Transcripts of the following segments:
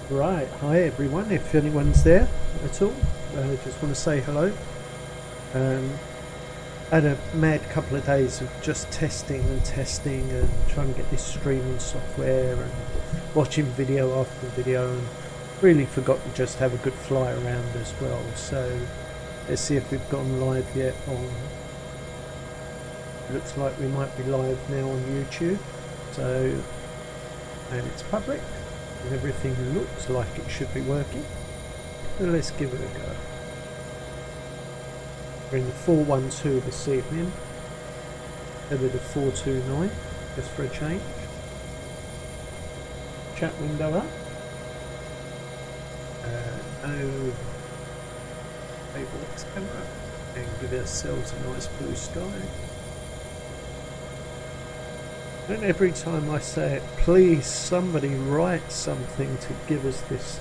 Right, hi everyone, if anyone's there at all, I just want to say hello. Had a mad couple of days of just testing and trying to get this streaming software and watching video after video, and really forgot to just have a good fly around as well. So let's see if we've gone live yet on, looks like we might be live now on YouTube. So, and it's public and everything looks like it should be working, so let's give it a go. We're in the 412 this evening instead of the 429, just for a change. Chat window up. No paperwork camera, and give ourselves a nice blue sky. And every time I say it, please somebody write something to give us this,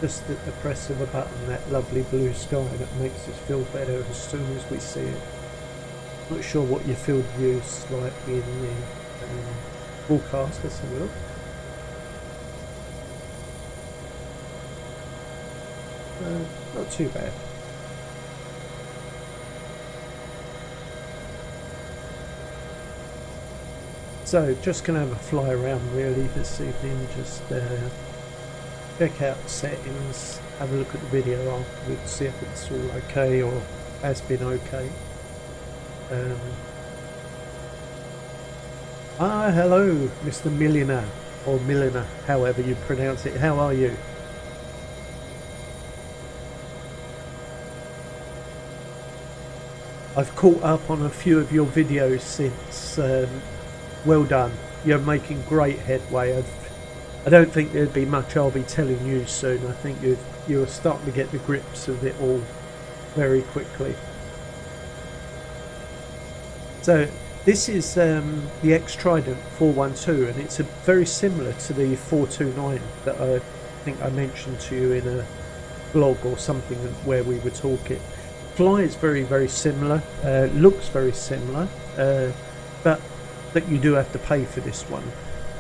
just at the press of a button, that lovely blue sky that makes us feel better as soon as we see it. Not sure what your field view is like in the forecast. Let's have a look. Not too bad. So just going to have a fly around really this evening, just check out settings, have a look at the video afterwards, see if it's all okay or has been okay. Hello Mr. Millionaire, or Milliner, however you pronounce it. How are you? I've caught up on a few of your videos since. Well done. You're making great headway. I don't think there'd be much I'll be telling you soon. I think you're starting to get the grips of it all very quickly. So this is the X Trident 412, and it's very similar to the 429 that I think I mentioned to you in a blog or something where we were talking. Fly is very, very similar, looks very similar, but that you do have to pay for this one.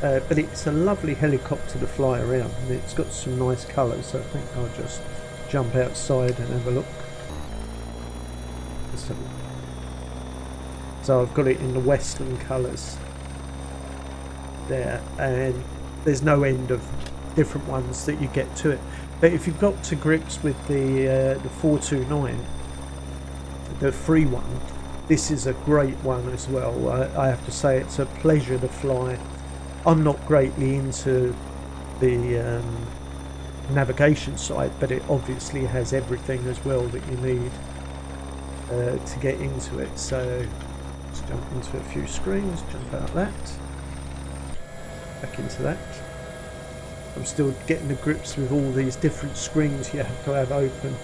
But it's a lovely helicopter to fly around, and it's got some nice colours. So I think I'll just jump outside and have a look. So I've got it in the western colours there, and there's no end of different ones that you get to it. But if you've got to grips with the 429, the free one, this is a great one as well. I have to say it's a pleasure to fly. I'm not greatly into the navigation side, but it obviously has everything as well that you need to get into it. So let's jump into a few screens, jump out that, back into that. I'm still getting the grips with all these different screens you have to have open.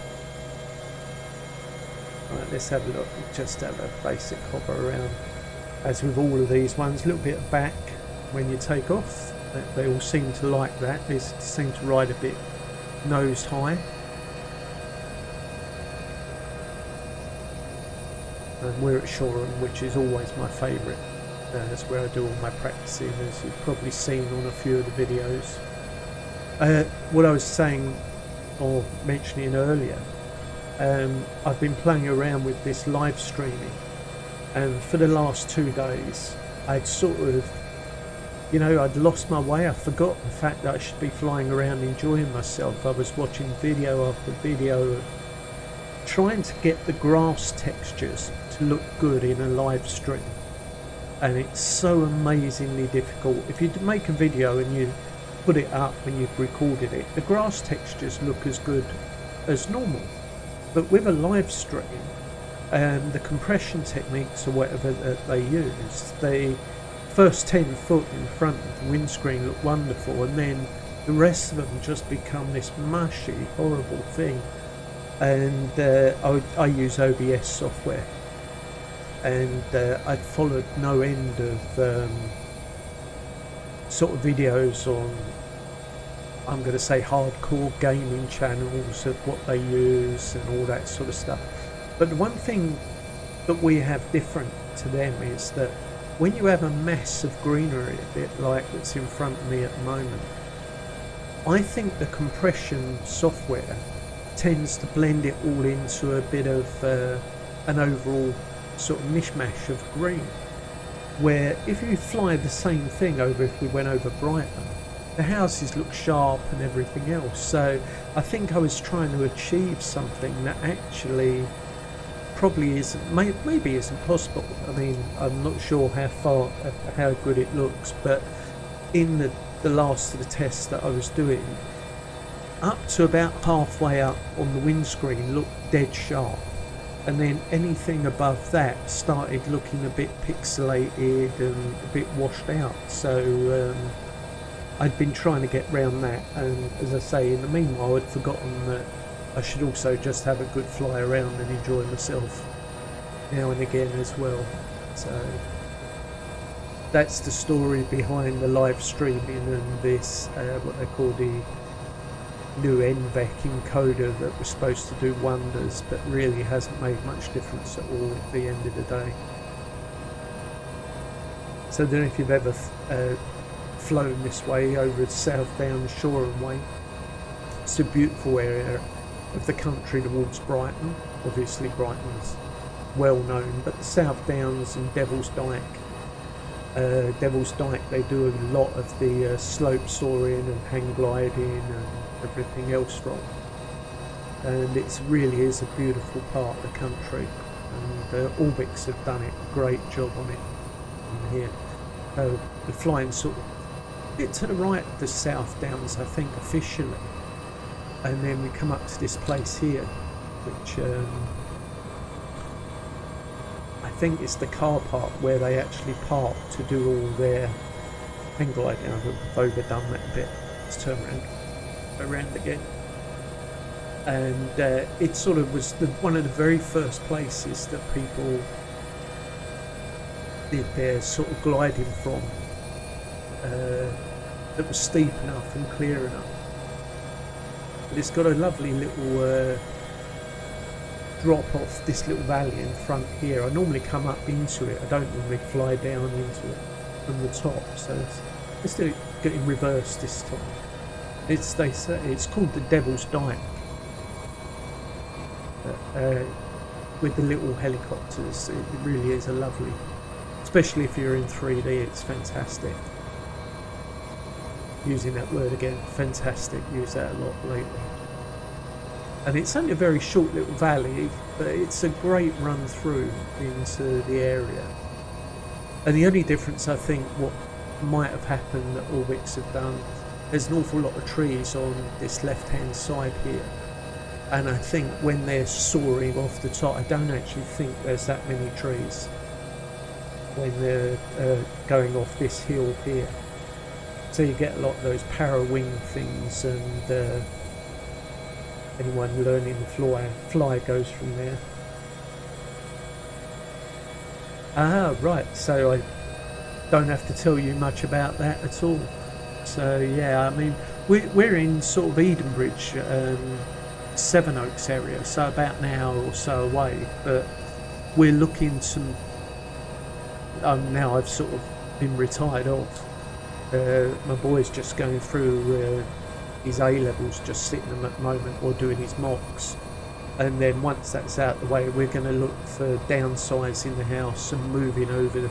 Right, let's have a look, just have a basic hover around. As with all of these ones, a little bit of back when you take off. They all seem to like that. They seem to ride a bit nose high. And we're at Shoreham, which is always my favourite. That's where I do all my practicing, as you've probably seen on a few of the videos. What I was saying or mentioning earlier, I've been playing around with this live streaming, and for the last 2 days I'd sort of, you know, I'd lost my way. I forgot the fact that I should be flying around enjoying myself. I was watching video after video, trying to get the grass textures to look good in a live stream, and it's so amazingly difficult. If you make a video and you put it up and you've recorded it, the grass textures look as good as normal. But with a live stream, the compression techniques or whatever that they use, the first 10 foot in front of the windscreen look wonderful, and then the rest of them just become this mushy, horrible thing. And I use OBS software, and I'd followed no end of sort of videos on, I'm going to say, hardcore gaming channels of what they use and all that sort of stuff. But the one thing that we have different to them is that when you have a mass of greenery, a bit like that's in front of me at the moment, I think the compression software tends to blend it all into a bit of an overall sort of mishmash of green, where if you fly the same thing over, if we went over Brighton, the houses look sharp and everything else. So I think I was trying to achieve something that actually probably isn't, maybe isn't possible. I mean, I'm not sure how good it looks, but in the last of the tests that I was doing, up to about halfway up on the windscreen looked dead sharp, and then anything above that started looking a bit pixelated and a bit washed out. So I'd been trying to get round that, and as I say, in the meanwhile I'd forgotten that I should also just have a good fly around and enjoy myself now and again as well. So that's the story behind the live streaming and this, what they call the new NVENC encoder that was supposed to do wonders, but really hasn't made much difference at all at the end of the day. So I don't know if you've ever flown this way over South Downs, Shoreham Way. It's a beautiful area of the country towards Brighton. Obviously Brighton's well known, but the South Downs and Devil's Dyke, they do a lot of the slope soaring and hang gliding and everything else from, and it really is a beautiful part of the country, and Orbix have done a great job on it in here. The flying sort of a bit to the right of the South Downs, I think, officially, and then we come up to this place here, which I think it's the car park where they actually park to do all their hang gliding. I've overdone that a bit. Let's turn around again. And it sort of was one of the very first places that people did their sort of gliding from, that was steep enough and clear enough. But it's got a lovely little drop off this little valley in front here. I normally come up into it, I don't normally fly down into it from the top, so let's do it in reverse this time. They say it's called the Devil's Dyke, with the little helicopters. It really is a lovely, especially if you're in 3D, it's fantastic. Using that word again, fantastic, use that a lot lately. And it's only a very short little valley, but it's a great run through into the area. And the only difference, I think, what might have happened that Orbix have done, there's an awful lot of trees on this left hand side here, and I think when they're soaring off the top, I don't actually think there's that many trees when they're going off this hill here. So you get a lot of those para-wing things, and anyone learning to fly goes from there. Ah, right, so I don't have to tell you much about that at all. So yeah, I mean, we're in sort of Edenbridge, Sevenoaks area, so about an hour or so away, but we're looking to, now I've sort of been retired off. My boy's just going through his A-levels, just sitting them at the moment, or doing his mocks, and then once that's out the way, we're going to look for downsizing the house and moving over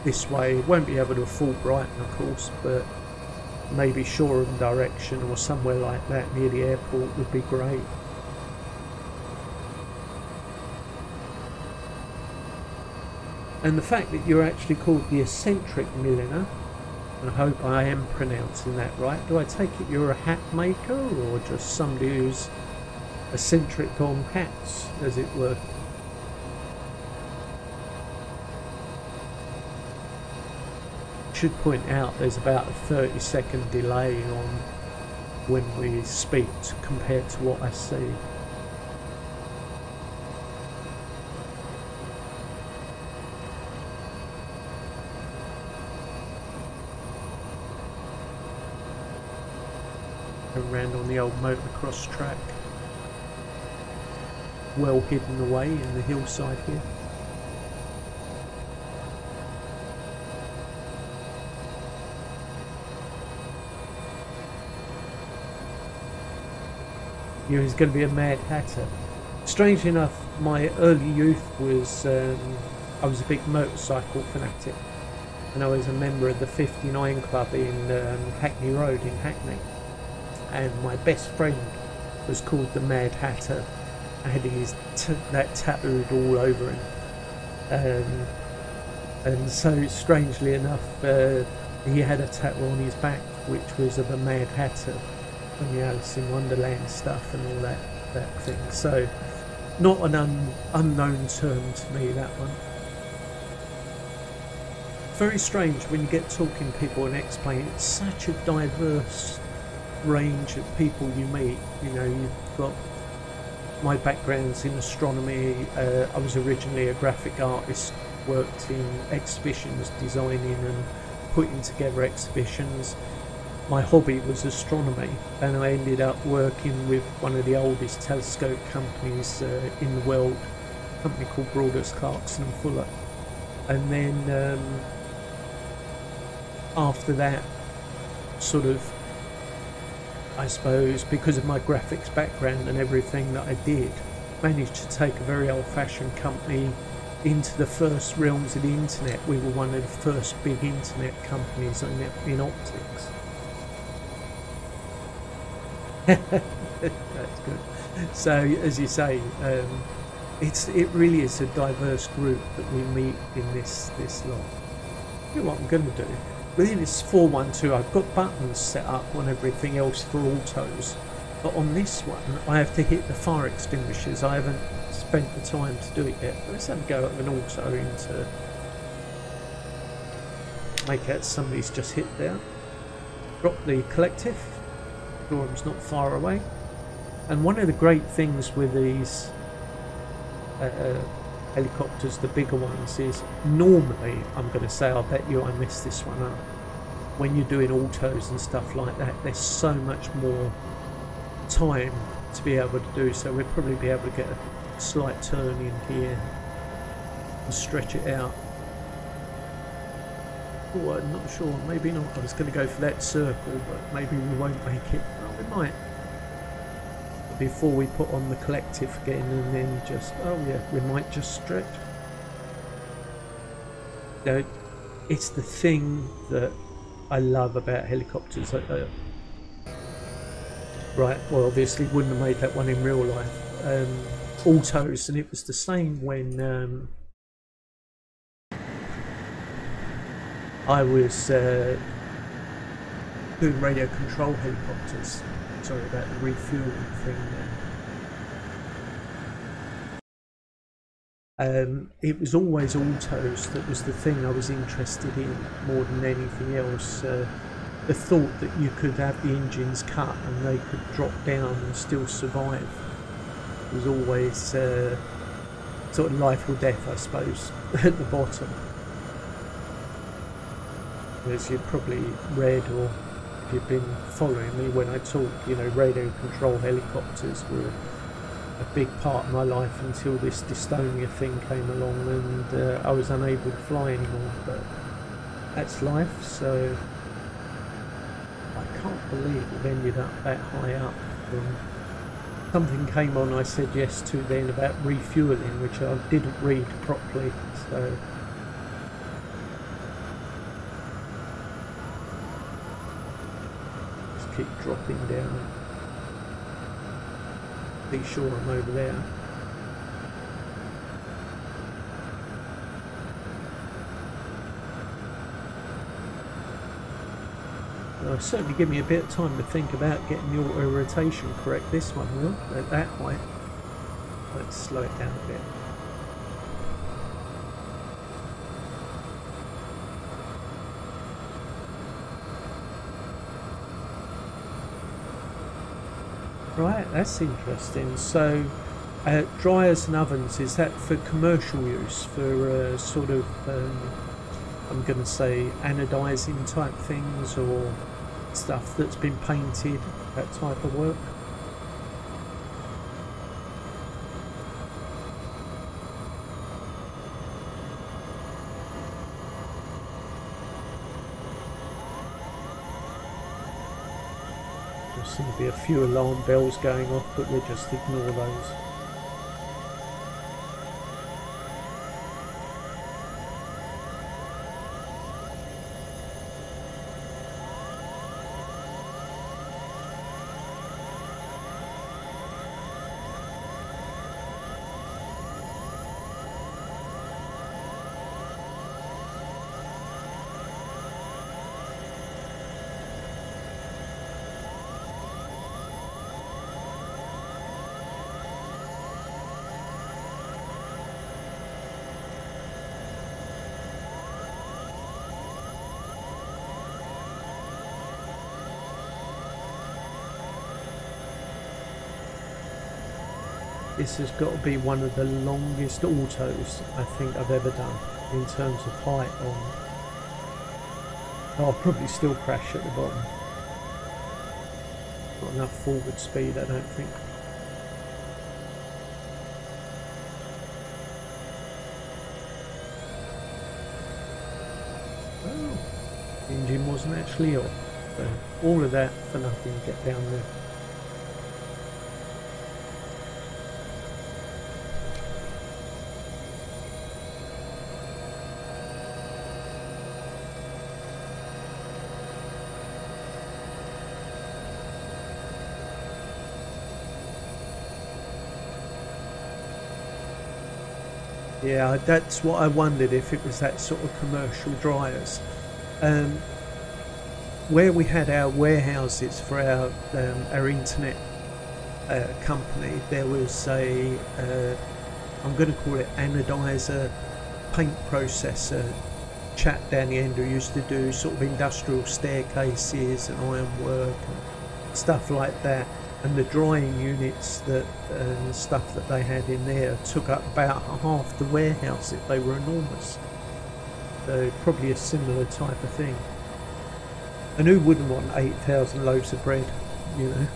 this way. Won't be able to afford Brighton, of course, but maybe Shoreham direction or somewhere like that near the airport would be great. And the fact that you're actually called the Eccentric Milliner, and I hope I am pronouncing that right, do I take it you're a hat maker, or just somebody who's eccentric on hats, as it were? Should point out there's about a 30-second delay on when we speak compared to what I see. Around on the old motocross track, well hidden away in the hillside here. He was going to be a Mad Hatter. Strangely enough, my early youth was, I was a big motorcycle fanatic, and I was a member of the 59 Club in Hackney Road in Hackney, and my best friend was called the Mad Hatter. I had that tattooed all over him, and so strangely enough, he had a tattoo on his back which was of a Mad Hatter from the Alice in Wonderland stuff and all that thing. So not an unknown term to me, that one. Very strange when you get talking to people and explain, it's such a diverse range of people you meet. You know, you've got my background's in astronomy. I was originally a graphic artist worked in exhibitions, designing and putting together exhibitions. My hobby was astronomy, and I ended up working with one of the oldest telescope companies in the world, a company called Broadus, Clarkson and Fuller. And then after that, sort of, I suppose, because of my graphics background and everything that I did, managed to take a very old-fashioned company into the first realms of the internet. We were one of the first big internet companies in optics. That's good. So, as you say, it really is a diverse group that we meet in this lot. You know what I'm going to do? Within this 412, I've got buttons set up on everything else for autos, but on this one, I have to hit the fire extinguishers. I haven't spent the time to do it yet. Let's have a go at an auto into make out somebody's just hit there. Drop the collective. Durham's not far away. And one of the great things with these helicopters, the bigger ones, is normally, I'm going to say, I bet you I messed this one up, when you're doing autos and stuff like that, there's so much more time to be able to do, so we'll probably be able to get a slight turn in here and stretch it out. Oh, I'm not sure, maybe not. I was going to go for that circle, but maybe we won't make it. Well, we might. Before we put on the collective again, and then just, oh yeah, we might just stretch. So, it's the thing that I love about helicopters. Right, well, obviously wouldn't have made that one in real life. Autos, and it was the same when I was doing radio control helicopters. Sorry about the refueling thing there. It was always autos that was the thing I was interested in more than anything else. The thought that you could have the engines cut and they could drop down and still survive was always sort of life or death, I suppose, at the bottom. As you've probably read, or if you've been following me when I talk, you know, radio control helicopters were a big part of my life until this dystonia thing came along and I was unable to fly anymore, but that's life. So I can't believe we've ended up that high up. Something came on I said yes to then about refueling, which I didn't read properly, so just keep dropping down. Be sure I'm over there. Well, certainly give me a bit of time to think about getting the auto rotation correct. This one will, at that height. Let's slow it down a bit. Right, that's interesting. So, dryers and ovens, is that for commercial use, for sort of, I'm going to say, anodizing type things, or stuff that's been painted, that type of work? There seem to be a few alarm bells going off, but we'll just ignore those. This has got to be one of the longest autos I think I've ever done in terms of height on. I'll probably still crash at the bottom. Not enough forward speed, I don't think. Oh, the engine wasn't actually on. So all of that for nothing to get down there. Yeah, that's what I wondered, if it was that sort of commercial dryers. Where we had our warehouses for our internet company, there was a, I'm going to call it anodizer, paint processor chap down the end who used to do sort of industrial staircases and ironwork and stuff like that. And the drying units that and stuff that they had in there took up about half the warehouse. They were enormous. So probably a similar type of thing. And who wouldn't want 8,000 loaves of bread, you know?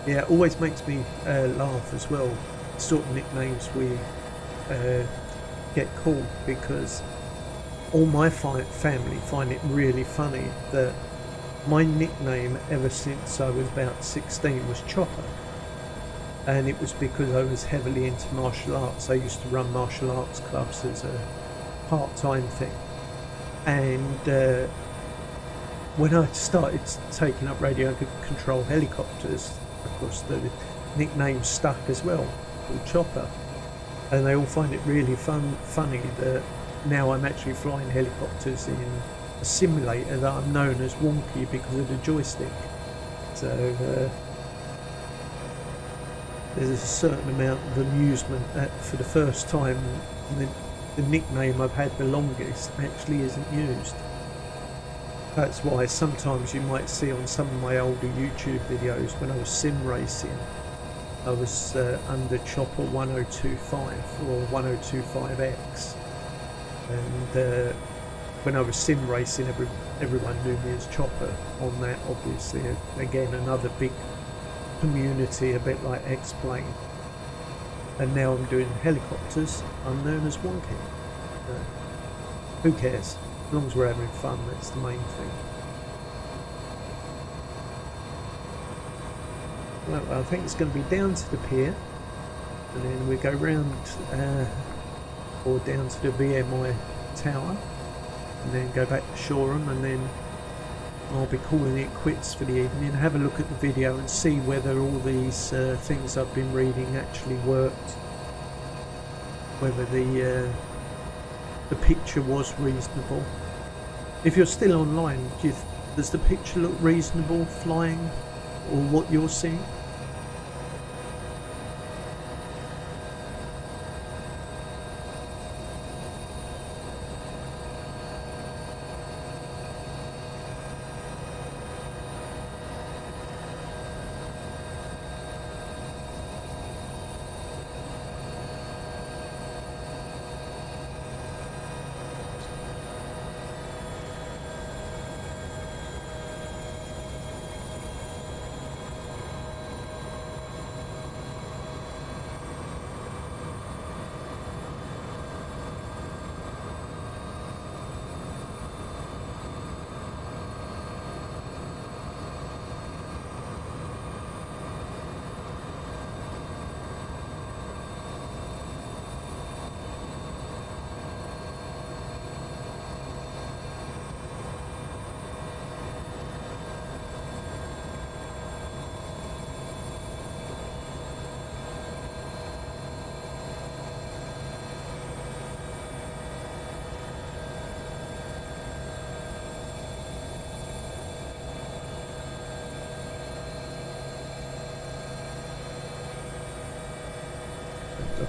Yeah, it always makes me laugh as well, sort of nicknames we get called, because all my family find it really funny that my nickname ever since I was about 16 was Chopper, and it was because I was heavily into martial arts. I used to run martial arts clubs as a part-time thing, and when I started taking up radio control helicopters, of course the nickname stuck as well, called Chopper, and they all find it really funny that now I'm actually flying helicopters in a simulator that I'm known as Wonky because of the joystick. So there's a certain amount of amusement that for the first time the nickname I've had the longest actually isn't used. That's why sometimes you might see on some of my older YouTube videos when I was sim racing, I was under Chopper 1025 or 1025X, and when I was sim racing, everyone knew me as Chopper on that, obviously. Again, another big community, a bit like X-Plane. And now I'm doing helicopters, I'm known as Wonky. Who cares? As long as we're having fun, that's the main thing. Well, I think it's going to be down to the pier, and then we go round or down to the VMI tower, and then go back to Shoreham, and then I'll be calling it quits for the evening. Have a look at the video and see whether all these things I've been reading actually worked, whether the picture was reasonable. If you're still online, does the picture look reasonable flying, or what you're seeing?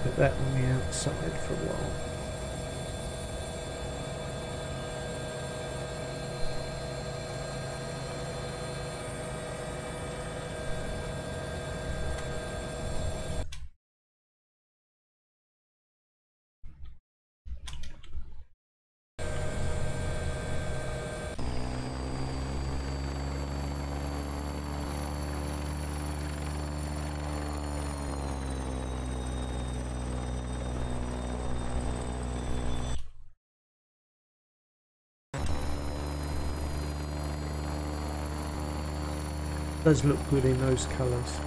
look at that on the outside for a while. Does look good in those colours.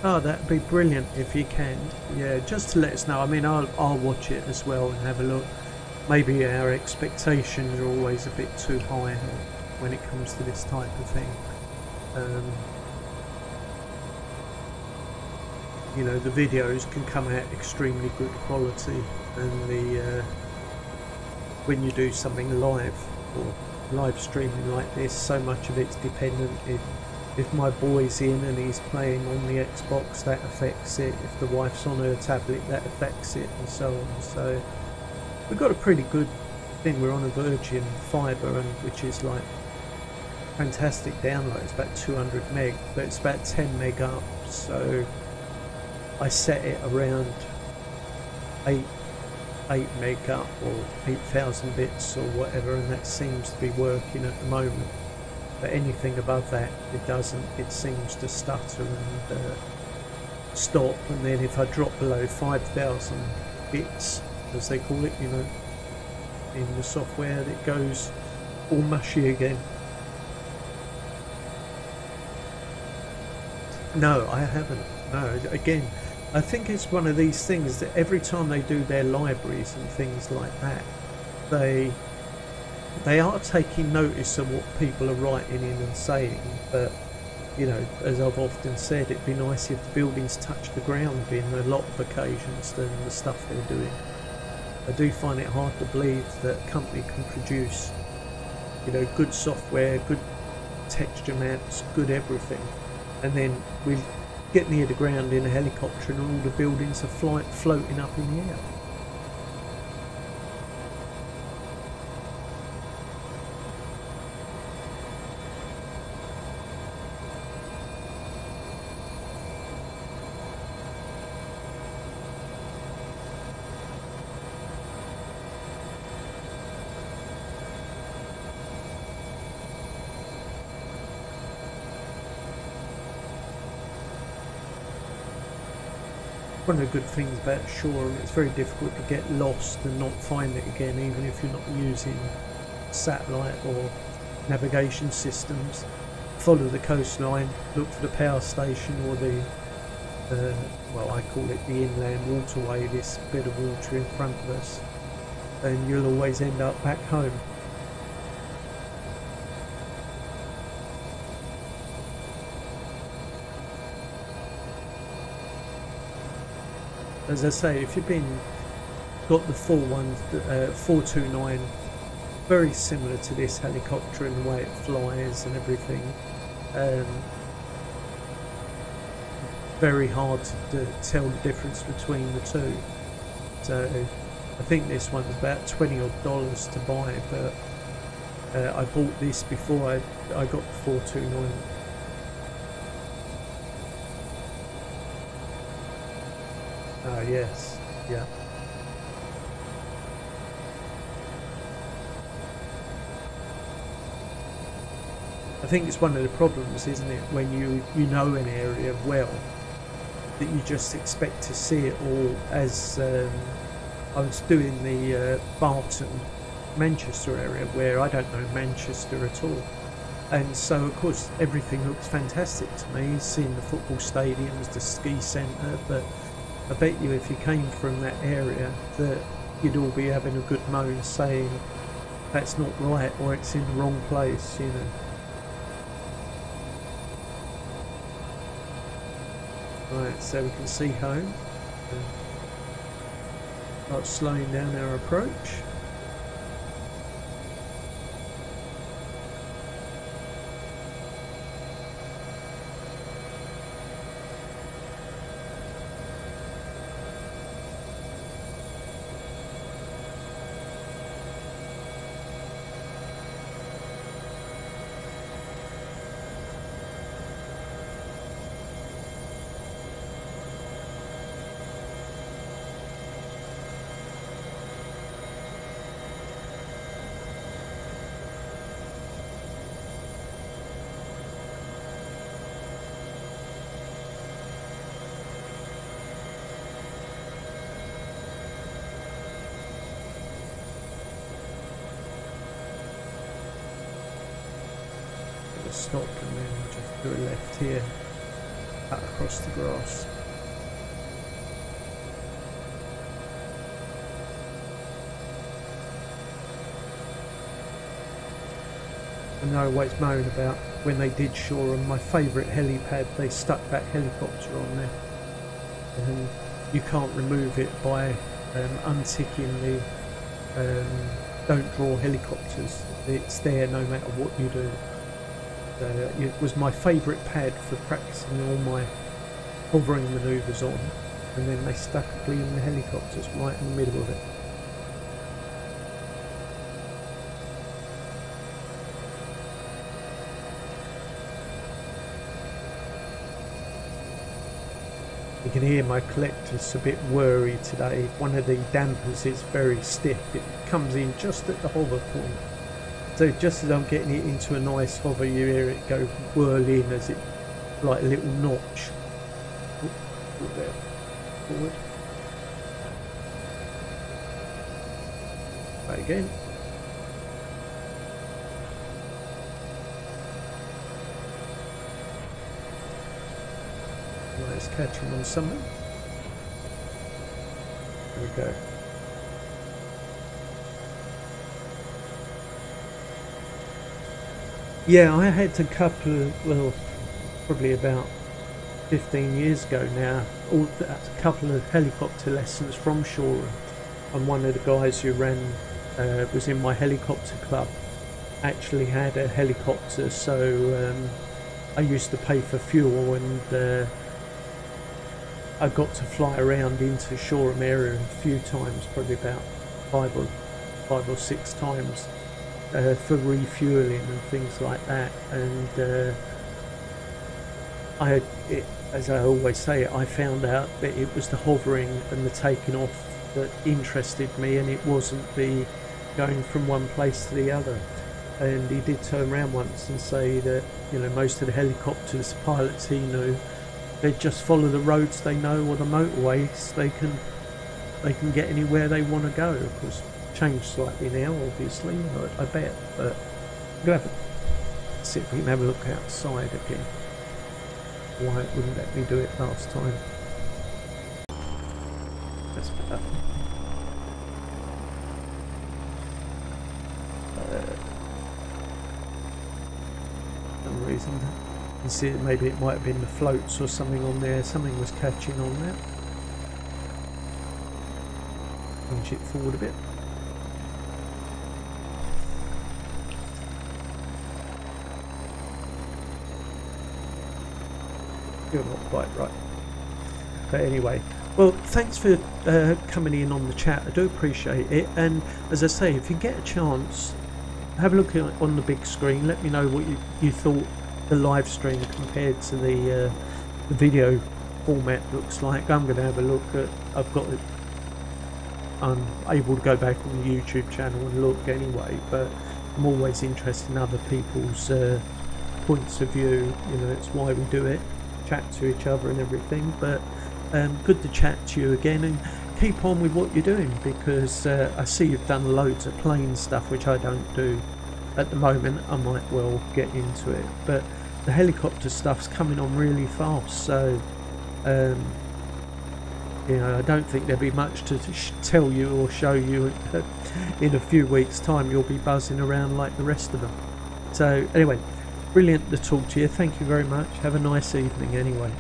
Oh, that'd be brilliant if you can. Yeah, just to let us know. I mean, I'll watch it as well and have a look. Maybe our expectations are always a bit too high when it comes to this type of thing. You know, the videos can come out extremely good quality, and the when you do something live or live streaming like this, so much of it's dependent. If my boy's in and he's playing on the Xbox, that affects it. If the wife's on her tablet, that affects it, and so on. So we've got a pretty good thing. We're on a Virgin Fibre, and which is like fantastic download. It's about 200 meg, but it's about 10 meg up. So I set it around 8 meg up or 8,000 bits or whatever, and that seems to be working at the moment. But anything above that, it doesn't. It seems to stutter and stop. And then if I drop below 5,000 bits, as they call it, you know, in the software, it goes all mushy again. No, I haven't. No, again, I think it's one of these things that every time they do their libraries and things like that, they are taking notice of what people are writing in and saying. But you know, as I've often said, it'd be nice if the buildings touch the ground in a lot of occasions than the stuff they're doing. I do find it hard to believe that a company can produce, you know, good software, good texture maps, good everything, and then we get near the ground in a helicopter and all the buildings are floating up in the air. One of the good things about Shore, it's very difficult to get lost and not find it again, even if you're not using satellite or navigation systems. Follow the coastline, look for the power station or the well, I call it the inland waterway, this bit of water in front of us, and you'll always end up back home. As I say, if you've got the full one, 429, very similar to this helicopter in the way it flies and everything. Very hard to tell the difference between the two. So I think this one's about $20 odd to buy, but I bought this before I got the 429. Yes, yeah. I think it's one of the problems, isn't it, when you know an area well, that you just expect to see it all. As I was doing the Barton, Manchester area, where I don't know Manchester at all, and so of course everything looks fantastic to me, seeing the football stadiums, the ski centre, but I bet you if you came from that area that you'd all be having a good moan saying that's not right or it's in the wrong place, you know. Right, so we can see home. Start slowing down our approach. Stop and then just do a left here, cut across the grass. And I always moan about when they did Shoreham, my favourite helipad, they stuck that helicopter on there. And you can't remove it by unticking the don't draw helicopters. It's there no matter what you do. It was my favourite pad for practicing all my hovering manoeuvres on, and then they stuck a gleaming helicopters right in the middle of it. You can hear my collector's a bit worried today. One of the dampers is very stiff. It comes in just at the hover point. So just as I'm getting it into a nice hover, you hear it go whirl in as it, like a little notch. There, forward. Back again. Let's catch him on something. There we go. Yeah, I had a couple of, well, probably about 15 years ago now, a couple of helicopter lessons from Shoreham, and one of the guys who ran, was in my helicopter club, actually had a helicopter, so I used to pay for fuel, and I got to fly around into Shoreham area a few times, probably about five or six times. For refueling and things like that, and as I always say, I found out that it was the hovering and the taking off that interested me, and it wasn't the going from one place to the other. And he did turn around once and say that, you know, most of the helicopters pilots he knew, they just follow the roads they know or the motorways. They can get anywhere they want to go. Of course, changed slightly now, obviously, I bet, but we'll see if we can have a look outside again. Why it wouldn't let me do it last time. That's better. Some reason, you see, maybe it might have been the floats or something on there. Something was catching on that. Punch it forward a bit. You're not quite right. But anyway, well, thanks for coming in on the chat. I do appreciate it. And as I say, if you get a chance, have a look on the big screen. Let me know what you thought the live stream compared to the video format looks like. I'm going to have a look at. I'm able to go back on the YouTube channel and look anyway. But I'm always interested in other people's points of view. You know, it's why we do it. Chat to each other and everything, but good to chat to you again, and keep on with what you're doing, because I see you've done loads of plane stuff, which I don't do at the moment. I might well get into it, but the helicopter stuff's coming on really fast, so you know, I don't think there'll be much to tell you or show you. In a few weeks time you'll be buzzing around like the rest of them. So anyway, brilliant to talk to you. Thank you very much. Have a nice evening anyway.